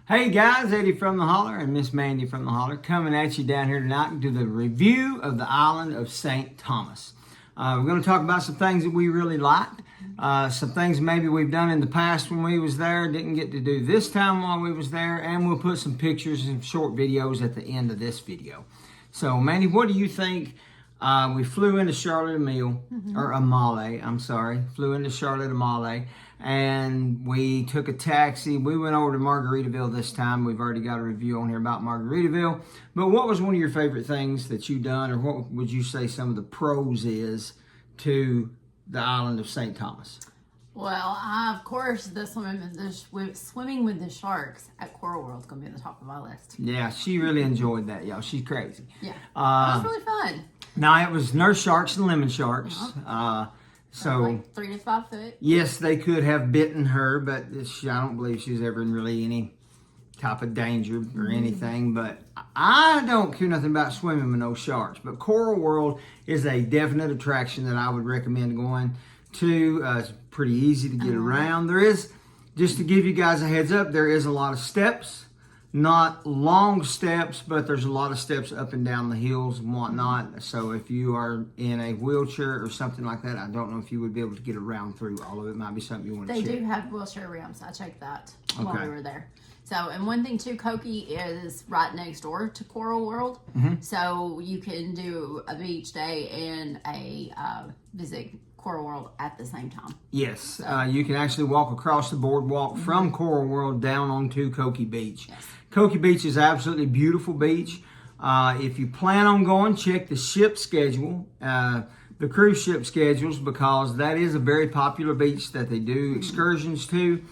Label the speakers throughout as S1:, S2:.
S1: Hey guys, Eddie from the Holler and Miss Mandy from the Holler coming at you down here tonight to do the review of the island of St. Thomas. We're going to talk about some things that we really liked, some things maybe we've done in the past when we was there, didn't get to do this time while we was there, and we'll put some pictures and short videos at the end of this video. So Mandy, what do you think? We flew into Charlotte flew into Charlotte Amale, and we took a taxi. We went over to Margaritaville this time. We've already got a review on here about Margaritaville. But what was one of your favorite things that you've done, or what would you say some of the pros is to the island of St. Thomas?
S2: Well, of course, the swimming with the sharks at Coral World is going to be at the top of my list.
S1: Yeah, she really enjoyed that, y'all. She's crazy.
S2: Yeah, it was really fun.
S1: Now, it was nurse sharks and lemon sharks. So
S2: like 3 to 5 foot.
S1: Yes, they could have bitten her, but I don't believe she was ever in really any type of danger or anything. But I don't care nothing about swimming with no sharks. But Coral World is a definite attraction that I would recommend going to. It's pretty easy to get around. There is, just to give you guys a heads up, there is a lot of steps. Not long steps, but there's a lot of steps up and down the hills and whatnot. So if you are in a wheelchair or something like that, I don't know if you would be able to get around through all of it. Might be something you want to check.
S2: They do have wheelchair ramps. I checked that while we were there. So, and one thing too, Coki is right next door to Coral World. So you can do a beach day and a visit Coral World at the same time.
S1: Yes, so, you can actually walk across the boardwalk from Coral World down onto Coki Beach.
S2: Yes.
S1: Coki Beach is an absolutely beautiful beach. If you plan on going, check the ship schedule, the cruise ship schedules, because that is a very popular beach that they do excursions to.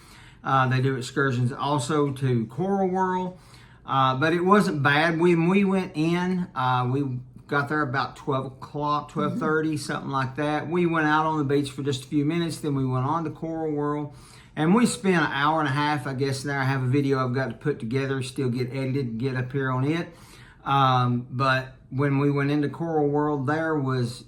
S1: They do excursions also to Coral World, but it wasn't bad. When we went in, we got there about 12 o'clock, 12:30, something like that. We went out on the beach for just a few minutes, then we went on to Coral World. And we spent an hour and a half, I guess. There I have a video I've got to put together, still get edited and get up here on it. But when we went into Coral World, there was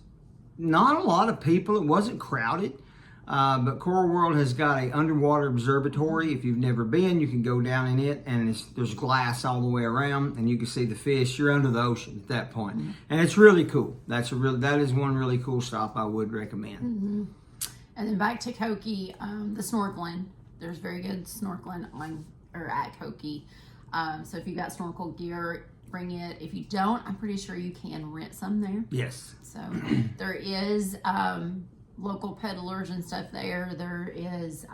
S1: not a lot of people. It wasn't crowded. But Coral World has got an underwater observatory. If you've never been, you can go down in it, and there's glass all the way around, and you can see the fish. You're under the ocean at that point. And it's really cool. That is one really cool stop I would recommend.
S2: And then back to Coki, the snorkeling. There's very good snorkeling at Coki. So if you got snorkel gear, bring it. If you don't, I'm pretty sure you can rent some there.
S1: Yes.
S2: So there is local peddlers and stuff there. There is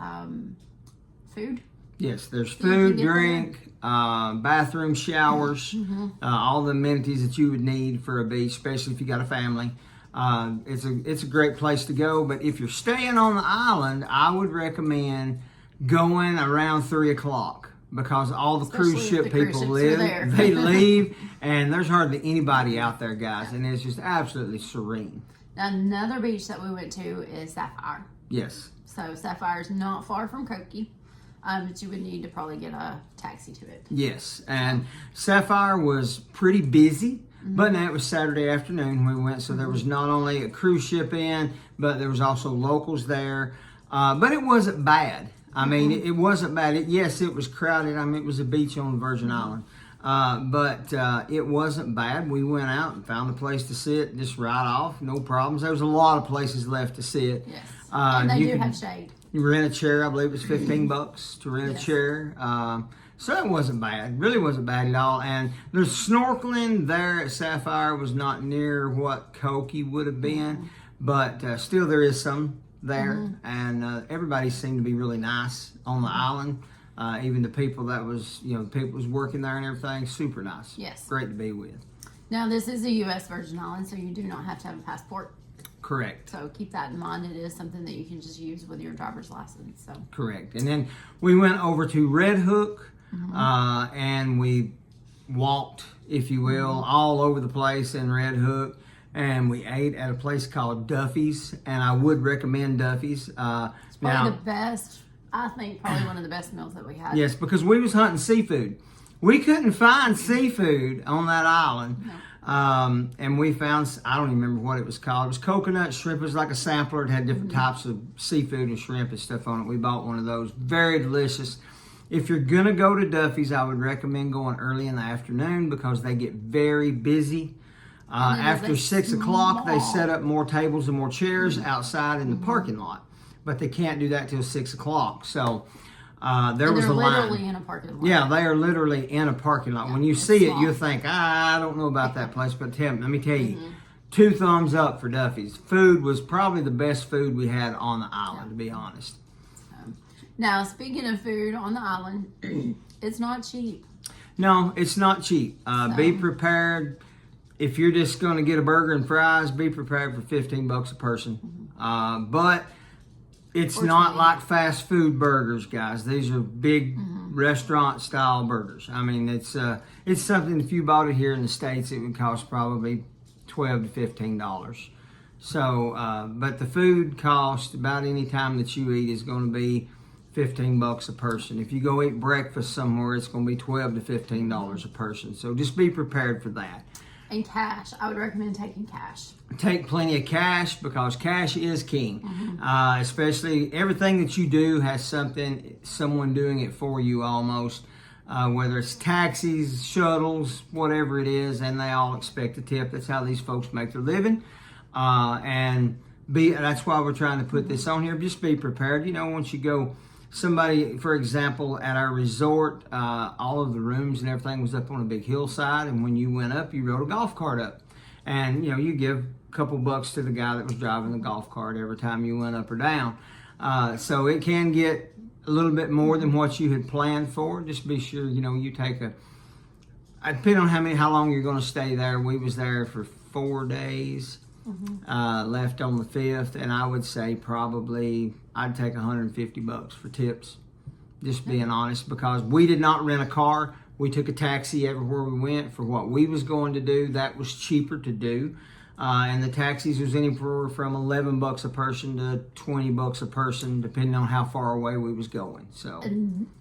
S2: food.
S1: Yes, there's food, drink, bathroom, showers, all the amenities that you would need for a beach, especially if you got a family. It's a great place to go, but if you're staying on the island, I would recommend going around 3 o'clock, because all the cruise ship people they leave, and there's hardly anybody out there, guys, and it's just absolutely serene.
S2: Now, another beach that we went to is Sapphire.
S1: Yes.
S2: So Sapphire is not far from Coki, but you would need to probably get a taxi to it.
S1: Yes, and Sapphire was pretty busy. But now it was Saturday afternoon when we went, so there was not only a cruise ship in, but there was also locals there. But it wasn't bad. I mean, it wasn't bad. Yes, it was crowded. I mean, it was a beach on Virgin Island. But it wasn't bad. We went out and found a place to sit, just right off, no problems. There was a lot of places left to sit.
S2: Yes, and they do have shade.
S1: You rent a chair. I believe it was $15 to rent a chair. So it wasn't bad. Really wasn't bad at all. And the snorkeling there at Sapphire was not near what Coki would have been, but still there is some there. And everybody seemed to be really nice on the island. Even the people that was, the people was working there and everything, super nice.
S2: Yes.
S1: Great to be with.
S2: Now, this is a U.S. Virgin Island, so you do not have to have a passport.
S1: Correct.
S2: So keep that in mind. It is something that you can just use with your driver's license. So
S1: correct. And then we went over to Red Hook. And we walked, if you will, all over the place in Red Hook, and we ate at a place called Duffy's, and I would recommend Duffy's.
S2: It's probably the best, I think, probably one of the best meals that we had.
S1: Yes, because we was hunting seafood. We couldn't find seafood on that island. No. And we found, I don't even remember what it was called. It was coconut shrimp. It was like a sampler. It had different types of seafood and shrimp and stuff on it. We bought one of those. Very delicious. If you're going to go to Duffy's, I would recommend going early in the afternoon because they get very busy. After 6 o'clock, they set up more tables and more chairs outside in the parking lot. But they can't do that till 6 o'clock. So there was a line.
S2: They're literally in a parking lot.
S1: Yeah, they are literally in a parking lot. When you see it, you'll think, I don't know about that place. But let me tell you, 2 thumbs up for Duffy's. Food was probably the best food we had on the island, to be honest.
S2: Now, speaking of food on the island, it's not cheap.
S1: No, it's not cheap. Be prepared. If you're just going to get a burger and fries, be prepared for $15 a person. But it's not like fast food burgers, guys. These are big restaurant style burgers. I mean, it's something, if you bought it here in the States, it would cost probably $12 to $15. So, but the food cost about any time that you eat is going to be $15 a person. If you go eat breakfast somewhere, it's going to be $12 to $15 a person. So just be prepared for that.
S2: And cash. I would recommend taking cash.
S1: Take plenty of cash because cash is king. Especially everything that you do has someone doing it for you almost. Whether it's taxis, shuttles, whatever it is, and they all expect a tip. That's how these folks make their living. That's why we're trying to put this on here. Just be prepared. You know, once you go, somebody, for example, at our resort, all of the rooms and everything was up on a big hillside, and when you went up, you rode a golf cart up. And, you know, you give a couple bucks to the guy that was driving the golf cart every time you went up or down. So it can get a little bit more than what you had planned for. Just be sure, you know, you take depending on how long you're going to stay there. We was there for 4 days, left on the 5th, and I would say probably I'd take $150 for tips. Just being honest, because we did not rent a car. We took a taxi everywhere we went for what we was going to do. That was cheaper to do. And the taxis was anywhere from $11 a person to $20 a person, depending on how far away we was going. So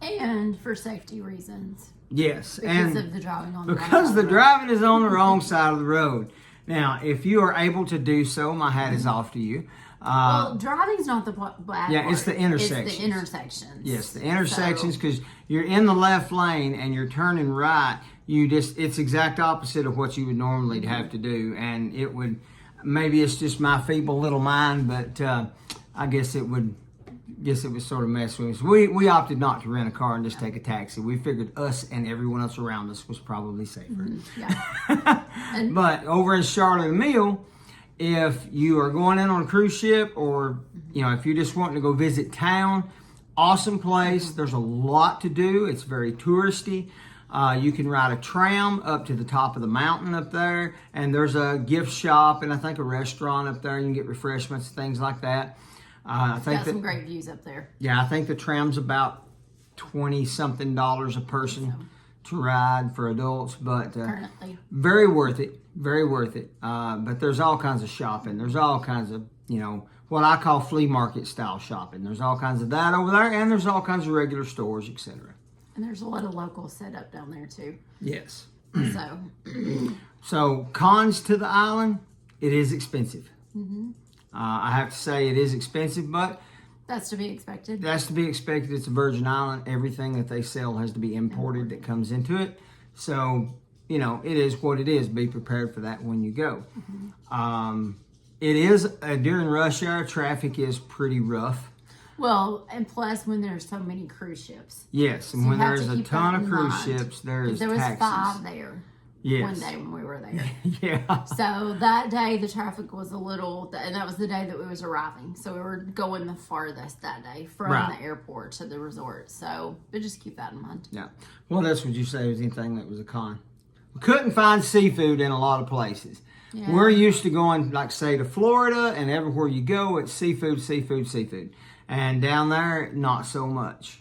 S2: and for safety reasons.
S1: Yes,
S2: because of the driving on the
S1: because the driving is on the wrong side of the road. Now, if you are able to do so, my hat is off to you.
S2: Well, driving's not the bad part.
S1: It's the intersections.
S2: It's the intersections.
S1: Yes, the intersections, because you're in the left lane and you're turning right. It's exact opposite of what you would normally have to do, and it would. Maybe it's just my feeble little mind, but I guess it would. Guess it was sort of messing with us. We opted not to rent a car and just take a taxi. We figured us and everyone else around us was probably safer.
S2: Yeah.
S1: But over in Charlotte Mill, if you are going in on a cruise ship, or you know, if you're just wanting to go visit town, awesome place. There's a lot to do. It's very touristy. You can ride a tram up to the top of the mountain up there, and there's a gift shop and I think a restaurant up there. You can get refreshments, things like that. I think
S2: got some great views up there.
S1: Yeah, I think the tram's about $20-something a person to ride for adults, but
S2: currently
S1: very worth it. Very worth it. But there's all kinds of shopping. There's all kinds of, you know, what I call flea market style shopping. There's all kinds of that over there, and there's all kinds of regular stores, etc.
S2: And there's a lot of locals set up down there too.
S1: Yes.
S2: So
S1: cons to the island, it is expensive. I have to say it is expensive, but
S2: that's to be expected.
S1: That's to be expected. It's a Virgin Island. Everything that they sell has to be imported that comes into it. So, you know, it is what it is. Be prepared for that when you go. It is, during rush hour, traffic is pretty rough.
S2: Well, and plus when there's so many cruise ships.
S1: Yes, and when there's a ton of cruise ships, there was
S2: taxis. 5 there.
S1: Yes.
S2: One day when we were there.
S1: Yeah.
S2: So that day the traffic was a little, and that was the day that we was arriving. So we were going the farthest that day from the airport to the resort. So, but just keep that in mind.
S1: Yeah. What else would you say was anything that was a con? We couldn't find seafood in a lot of places. Yeah. We're used to going, like, say, to Florida, and everywhere you go, it's seafood, seafood, seafood. And down there, not so much.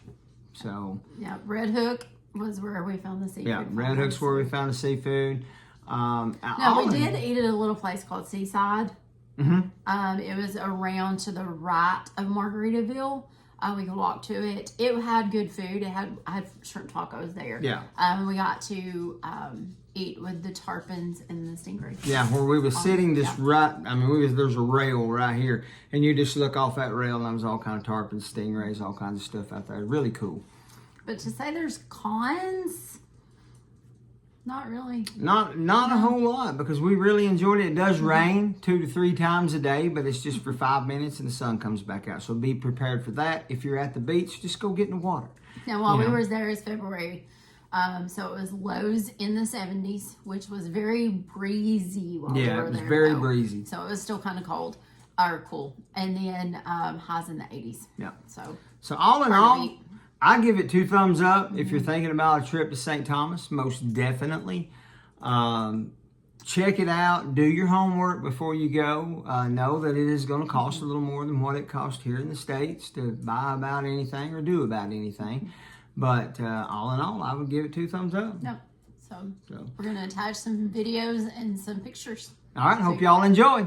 S1: So.
S2: Yeah, Red Hook was where we found the seafood.
S1: Yeah, Red Hook's where we found the seafood.
S2: No, we did eat at a little place called Seaside. It was around to the right of Margaritaville. We could walk to it. It had good food. I had shrimp tacos there.
S1: Yeah.
S2: We got to eat with the tarpons and the stingrays.
S1: Yeah, where we was sitting there's a rail right here, and you just look off that rail, and there was all kind of tarpons, stingrays, all kinds of stuff out there. Really cool.
S2: But to say there's cons, not really.
S1: Not a whole lot, because we really enjoyed it. It does rain 2 to 3 times a day, but it's just for 5 minutes and the sun comes back out. So be prepared for that. If you're at the beach, just go get in the water.
S2: Now, while we were there, it's February. So it was lows in the 70s, which was very breezy while we were there.
S1: Yeah, it was very breezy.
S2: So it was still kind of cold or cool. And then highs in the 80s.
S1: Yeah.
S2: So
S1: all in all, I give it 2 thumbs up. If you're thinking about a trip to St. Thomas, most definitely. Check it out. Do your homework before you go. Know that it is going to cost a little more than what it costs here in the States to buy about anything or do about anything. But all in all, I would give it 2 thumbs up.
S2: Yep. So we're going to attach some videos and some pictures.
S1: All right. Hope y'all enjoy.